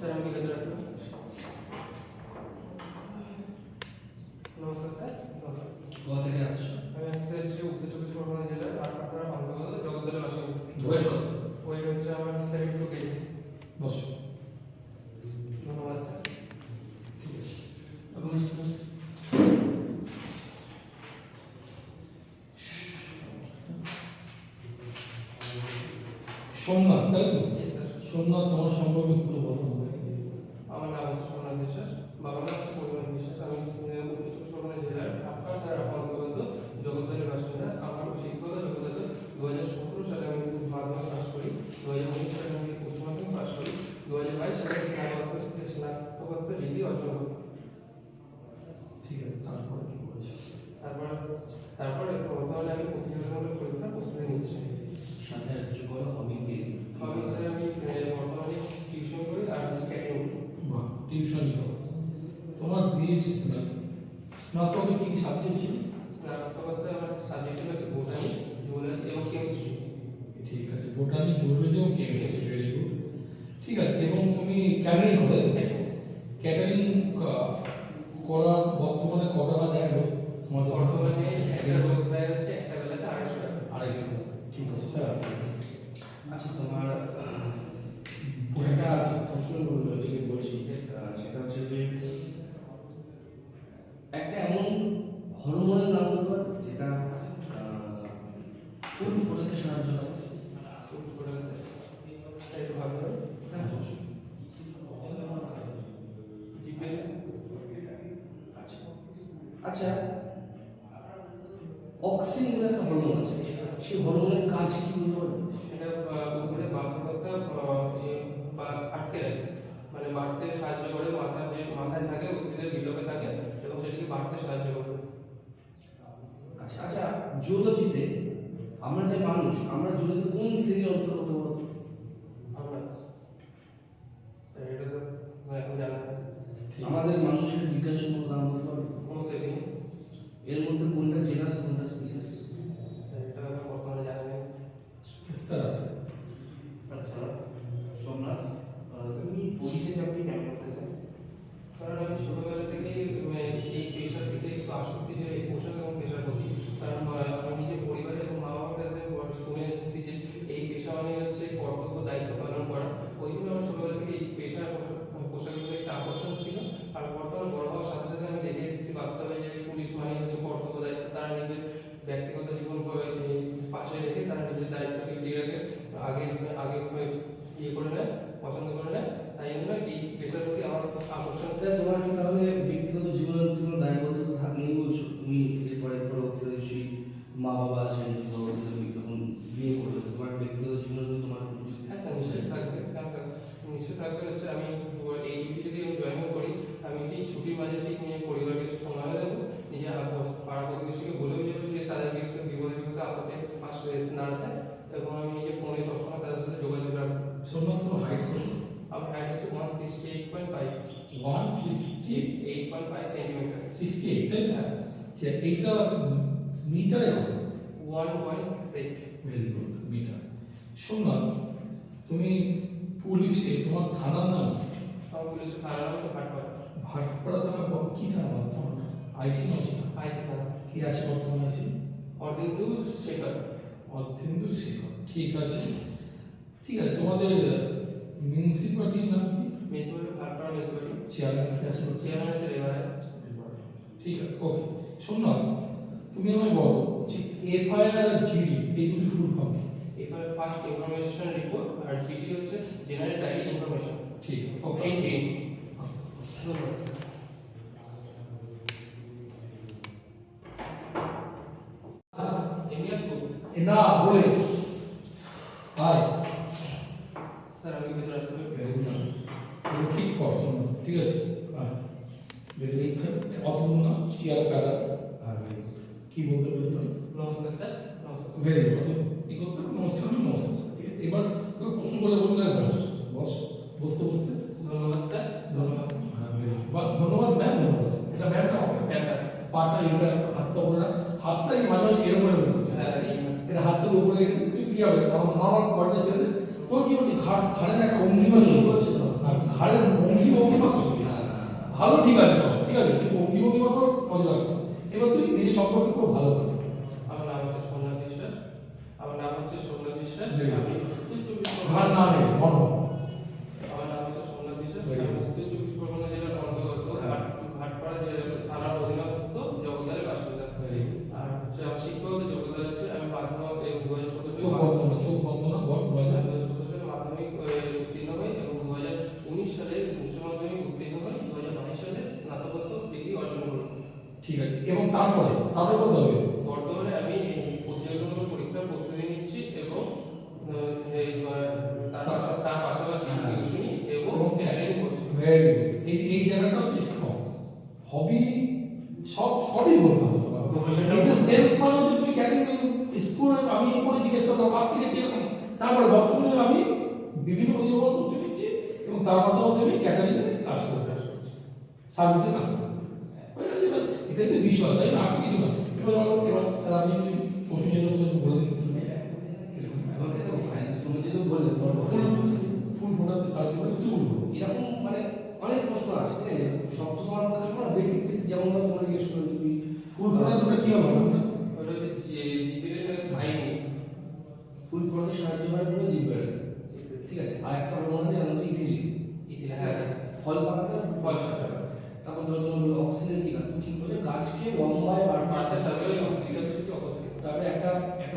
Sir আমি ভেতরে আসবো। নমস্কার স্যার। কোথা থেকে আসছো? আমি আসছি হচ্ছে উত্তর চব্বিশ পরগনা জেলার আটপাড়া অন্তর্গত জগদ্দলের বাসিন্দা। বয়স কত? ওয়েট হচ্ছে আমার 72 কেজি। বসো। ধন্যবাদ স্যার। ঠিক আছে। সোমনাথ, তাই তো? Yes, sir. সোমনাথ তোমার সম্পর্কে পুরো বলো আমাকে। আমার নাম হচ্ছে সোমনাথ বিশ্বাস, বাবার নাম হচ্ছে পরিমল বিশ্বাস। আমি উত্তর চব্বিশ পরগনা জেলার আটপাড়া অন্তর্গত জগদ্দলের বাসিন্দা। আমার শিক্ষকতা যোগ্যতা 2017 সালে আমি মাধ্যমিক পাস করি, 2019 সালে আমি উচ্চ মাধ্যমিক পাস করি, 2022 সালে স্নাতকোত্তর ডিগ্রি অর্জন করি। ঠিক আছে, তারপরে কি করেছো? তারপরে বর্তমানে আমি প্রতিযোগিতামূলক পরীক্ষার প্রস্তুতি নিচ্ছি। সাথে একটু বলো আমি কি? আমি স্যার আমি বর্তমানে টিউশন করি আর ক্যাটারিং করি। বাহ, টিউশনই করো। তোমার বিএস স্নাতকে কি কি সাবজেক্ট ছিল? স্নাতকোত্তরে আমার সাবজেক্ট ছিল হচ্ছে বোটানি, জুওলজি এবং কেমিস্ট্রি। ঠিক আছে, বোটানি, জুওলজি এবং কেমিস্ট্রি, ভেরি গুড। ঠিক আছে, এবং তুমি ক্যাটারিং করো? ক্যাটারিং করার বর্তমানে কত টাকা দেয় রোজ? তোমার বর্তমানে একটা রোজ দেয় হচ্ছে একটা বেলাতে 250 টাকা। 250 টাকা। ঠিক আছে স্যার। আচ্ছা, তোমার একটা প্রশ্ন লজিকে বলছি, সেটা হচ্ছে যে একটা এমন হরমোনের নাম বলতে পারবে যেটা ফুল ফোটাতে সাহায্য করে? একটু ভালো হয়। হ্যাঁ, অবশ্যই। জিপের আচ্ছা আচ্ছা, অক্সিন বলে একটা হরমোন আছে, সেই হরমোনের কাজ কি বলতে পারবে? সেটা উদ্ভিদের বাধ্যকতা আটকে রাখে, মানে বাড়তে সাহায্য করে। মাথার যে মাথায় থাকে উদ্ভিদের বিলোপে থাকে এবং সেটিকে বাড়তে সাহায্য করে। আচ্ছা আচ্ছা, জুওলজিতে আমরা যে মানুষ, আমরা জুওলজিতে কোন শ্রেণীর অন্তর্গত বলতো? আমরা স্যার এটা তো এখন জানা নেই। আমাদের মানুষের বিজ্ঞানসম্মত নাম বলতে পারবে? Homo sapiens. এর মধ্যে কোনটা জেনাস, কোনটা স্পিসিস? স্যার এটা এখন বর্তমানে জানা নেই। স্যার আচ্ছা সোমনাথ, তুমি পুলিশে চাকরি কেন করতে চাও? কারণ আমি ছোটবেলা থেকে এই পেশার দিকে একটু আসক্তি ছিল, এই পোশাক এবং পেশার প্রতি। কারণ আমি নিজের পরিবারে এবং মা বাবার কাছে শুনে এসেছি যে এই পেশা মানে হচ্ছে কর্তব্য দায়িত্ব পালন করা। ওই জন্য আমার ছোটবেলা থেকে এই পেশার পোশাকের প্রতি একটা আকর্ষণ ছিল। আর বর্তমানে বড় হওয়ার সাথে সাথে আমি দেখে এসেছি বাস্তবে যে পুলিশ মানে হচ্ছে কর্তব্য দায়িত্ব। তারা নিজের ব্যক্তিগত জীবন পাশে রেখে তারা নিজের দায়িত্ব ডিউটি রাখে, আগে আগে ইয়ে করে নেয়, পছন্দ করে নেয়। তাই জন্য এই পেশার প্রতি আমার আকর্ষণ। তোমার কি তাহলে ব্যক্তিগত জীবনের প্রতি কোনো দায়বদ্ধতা নেই বলছো? তুমি এরপরে পরবর্তীতে নিশ্চয়ই মা বাবা আছেন, পরবর্তীতে যখন বিয়ে করবে তোমার ব্যক্তিগত জীবনের প্রতি তোমার হ্যাঁ স্যার, নিশ্চয়ই থাকবে। নিশ্চয়ই থাকবে হচ্ছে আমি এই ডিউটি যদি আমি জয়েন করি, আমি ঠিক ছুটির মাঝে ঠিক নিয়ে পরিবারকে একটু সময় দেবো, নিজের পাড়া প্রতিবেশীকে বলেও যাবো যে তাদেরকে একটু বিপদে আপদে পাশে দাঁড়াতে, এবং আমি নিজের ফোনে সবসময় তাদের সাথে যোগাযোগ রাখবো। সোমনাথ তোমার হাইট কত? আমার হাইট হচ্ছে 168.5 168 সেন্টিমিটার। 68, তাই না? ঠিক আছে, এইটা মিটারে কত? 1.68। Very good, metre. সোমনাথ, তুমি পুলিশে তোমার থানার নাম? আমার পুলিশের থানার নাম হচ্ছে ভাটপাড়া। ভাটপাড়া থানা কি থানা বর্তমানে? আইসি নয়? আইসি থানা। কি আছে বর্তমানে আইসি? অর্ধেন্দু শেখর। অর্ধেন্দু শেখর। ঠিক আছে, ঠিক আছে। তোমাদের মিউনিসিপালিটির নাম কি? Municipality Bhatpara municipality. চেয়ারম্যান কে আছে? চেয়ারম্যান হচ্ছে রেভারেন্ড। ঠিক আছে, ওকে। সোমনাথ, তুমি আমায় বলো যে এফআইআর আর জিডি এই দুটি ফুল ফর্ম কি? এফআইআর ফার্স্ট ইনফরমেশন রিপোর্ট, আর জিডি হচ্ছে জেনারেল ডায়েরি ইনফরমেশন। ঠিক আছে, ওকে। ধন্যবাদ স্যার। এমনি আসবো? না বলে হাই স্যার আমি ভেতরে আসতে পারি? ঠিক কর, শোনো, ঠিক আছে? অথবা না চেয়ার প্যারা কি বলতে বলেছিলাম? নমস্কার স্যার। নমস্কার স্যার। Very good. কি করতে হবে? নমস্কার, নমস্কার স্যার। ঠিক আছে, এবার তোকে প্রশ্ন করলে বলবে বস বস, বসতে বসতে। ধন্যবাদ স্যার। ধন্যবাদ স্যার। হ্যাঁ, very good. ধন্যবাদ ম্যাম, ধন্যবাদ স্যার। এটা ম্যামটা হবে ব্যাপার। পাটা এটা হাতটা উপরে রাখ। হাতটা কি মাঝে মাঝে এরকম করে বলছে? হ্যাঁ, এই এটা হাতটা উপরে রেখে তুই কি হবে? আমার নর্মাল বডিটা ছেড়ে দে। তোর কি হচ্ছে? ঘাড়ে না একটা অঙ্গিমা চলে যাচ্ছে। হ্যাঁ, ঘাড়ের ভঙ্গি ভঙ্গিমা করবি না, ভালো ঠিক আছে সব ঠিক আছে, কিন্তু ভঙ্গি ভঙ্গিমা করে মজা লাগবে। এবার তুই নিজের সম্পর্কে পুরো ভালো করে। আমার নাম হচ্ছে সোমনাথ বিশ্বাস। আমার নাম হচ্ছে সোমনাথ বিশ্বাস। Very good. আমি উত্তর চব্বিশ ঘাড় পরগনা। না নেই মন। আমার নাম হচ্ছে সোমনাথ বিশ্বাস। Very আমি good. উত্তর চব্বিশ পরগনা জেলার অন্তর্গত হ্যাঁ। ভাটপাড়া থানার অধীনস্থ জগদ্দলের বাসিন্দা। আর হচ্ছে আমার শিক্ষাগত যোগ্যতা হচ্ছে আমি মাধ্যমিক 2017 চোখ বন্ধ না, চোখ বন্ধ না, বল 2017 সালে মাধ্যমিক উত্তীর্ণ হই এবং 2019 সালে উচ্চ মাধ্যমিক উত্তীর্ণ হই, 2022 সালে স্নাতকোত্তর ডিগ্রি অর্জন করি। ঠিক আছে। এবং তারপরে বলতে হবে বর্তমানে আমি প্রতিযোগিতামূলক পরীক্ষার প্রস্তুতি নিচ্ছি এবং তার পাশাপাশি টিউশনি এবং ক্যারিং করছি। Very good. এই জায়গাটা হচ্ছে হবি, সবই বলতে হবে। সেলফ মানে হচ্ছে তুমি ক্যাটারিং স্কুলে আমি এই করে জিজ্ঞেস করতাম আপনি গেছি এরকম, তারপরে বর্তমানে আমি বিভিন্ন প্রতিযোগিতার প্রস্তুতি নিচ্ছি এবং তার পাশাপাশি আমি ক্যাটারিং এর কাজ করতে সার্ভিসের কাজ করতে। এটাই তো বিষয়, তাই না? আর তো কিছু না। এবার স্যার আপনি কিছু প্রশ্ন যেসব বলে দিন। আমাকে তো তুমি যেটা বললে তোমার ফুল ফোটাতে সাহায্য করে কি বলবো? এরকম মানে অনেক প্রশ্ন আছে, ঠিক আছে? সব তো তোমার পক্ষে সম্ভব না। বেসিক যেমন তোমার জিজ্ঞেস করলে তুমি ফুল ফোটাতে কি হবে না? ওটা হচ্ছে জিপিএর টাইমিং। ফুল পড়তে সাহায্য করে কোনো জিপে, ঠিক আছে? আর একটা হরমোন আছে যেমন হচ্ছে ইথিলিন। ইথিলিন, ঠিক আছে? ফল পাকাতে ফল সাহায্য করে। তারপর ধরো তোমার বললো অক্সিজেন কি কাজ, তুমি ঠিক বলে গাছকে লম্বায় বাড়তে বাড়তে সাহায্য করে সাহায্য অক্সিজেন বেশি অক্সিজেন। তারপরে একটা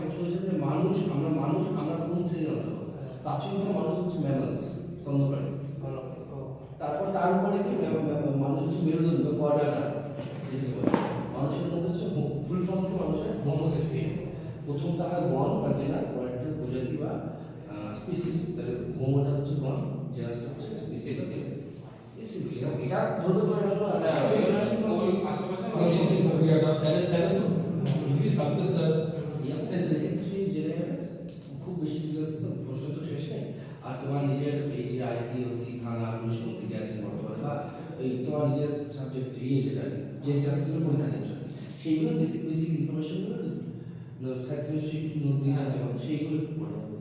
প্রশ্ন হচ্ছে যে আমরা কোন শ্রেণীর অন্তর্গত? প্রাচীনতম মানুষ হচ্ছে ম্যামালস, স্তন্যপ্রাণী। তারপর তার উপরে কি মানুষ হচ্ছে মেরুদণ্ড, কোয়াড্রাটা। মানুষের মধ্যে হচ্ছে ফুল ফর্ম হচ্ছে মানুষের হোমোসেপিয়েন্স। প্রথমটা হয় গণ বা জেনাস, পরেরটা প্রজাতি বা স্পিসিস। তাহলে হোমোটা হচ্ছে গণ, জেনাসটা হচ্ছে স্পিসিস। এটা ধরবে তোমার ওই আশেপাশে সাজেশন প্রক্রিয়াটা স্যারের তো ইংলিশ সাবজেক্ট স্যার খুব বেশি প্রশ্ন তো শেষ নেই। আর তোমার নিজের এই যে আইসিওসি থানা পুলিশ মন্ত্রী আছেন বর্তমানে, বা এই তোমার নিজের সাবজেক্ট যেটা যে চাকরিগুলো পরীক্ষা দিচ্ছ, সেইগুলো বেসিক ইনফরমেশনগুলো স্যার তুমি সেই কিছু নোট দিয়েছেন এবং সেইগুলো পড়ে যাবে।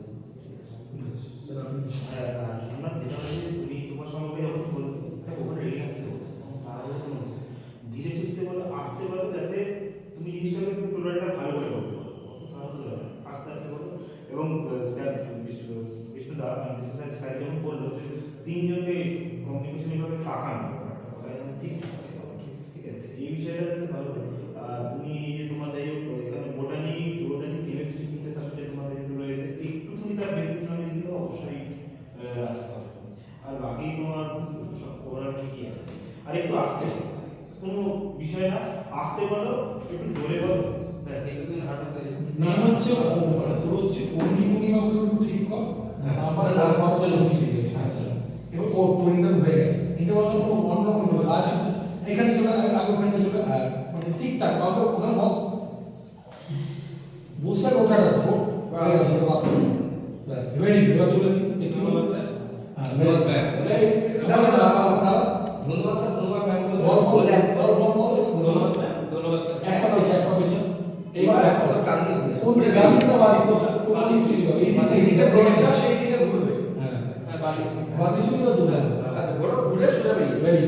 সোমনাথ, যেটা হচ্ছে তুমি তোমার সম্পর্কে যখন বলবে তাকে ওখানে রিল্যাক্সে বলো, তাহলে কোনো ধীরে সুস্থে বলো, আসতে বলো, যাতে তুমি জিনিসটাকে তুমি টোটালটা ভালো করে করতে পারো। তাহলে আস্তে আস্তে বলো। এবং স্যার বিষ্ণুদা স্যার যেমন বললো যে তিনজনকে কমিউনিকেশন এইভাবে তাকানো একটা কথা, ঠিক ঠিক আছে। এই বিষয়টা হচ্ছে ভালো। তুমি যে তোমার যাই হোক এখানে বোটানি, জুওলজি, কেমিস্ট্রি তিনটে সাবজেক্ট তোমাদের যেহেতু রয়েছে, একটু তুমি তার বেসিক নলেজগুলো অবশ্যই রাখতে হবে। আর বাকি তোমার সব ওভারঅল ঠিকই আছে। আর একটু আসতে বলো, কোনো বিষয় না, আসতে বলো, একটু জোরে বলো, ব্যাস। একদিন হার্ট সার্জারি নাম হচ্ছে মানে তোর হচ্ছে অগ্নি পূর্ণিমাগুলো একটু ঠিক কর। আমার লাস্ট বার বলে অগ্নি ঠিক আছে। আচ্ছা এবার ও তোর ইন্টারভিউ হয়ে গেছে, ইন্টারভিউ কোনো অন্যরকম হলো আজ এখানে চলে আগে ওখানে চলে মানে ঠিকঠাক আগে ওখানে বসে ওঠাটা আছে ও হয়ে গেছে বাস ব্যাস রেডি এবার চলে কি বলবো স্যার। হ্যাঁ ধন্যবাদ ব্যাক ধন্যবাদ স্যার, ধন্যবাদ ম্যাম। বল বলে ধন্যবাদ ম্যাম, ধন্যবাদ স্যার। একটা পেয়েছে এইবার দেখো টান দিয়ে কোন দিকে গামলিটা বাড়ি তো স্যার তো বাড়ি ছিল এই দিকে দরজা সেই দিকে ঘুরবে। হ্যাঁ হ্যাঁ, বাড়ি। বাড়ি ছিল তো আচ্ছা, ঘোরো, ঘুরে সোজা বেরিয়ে ভেরি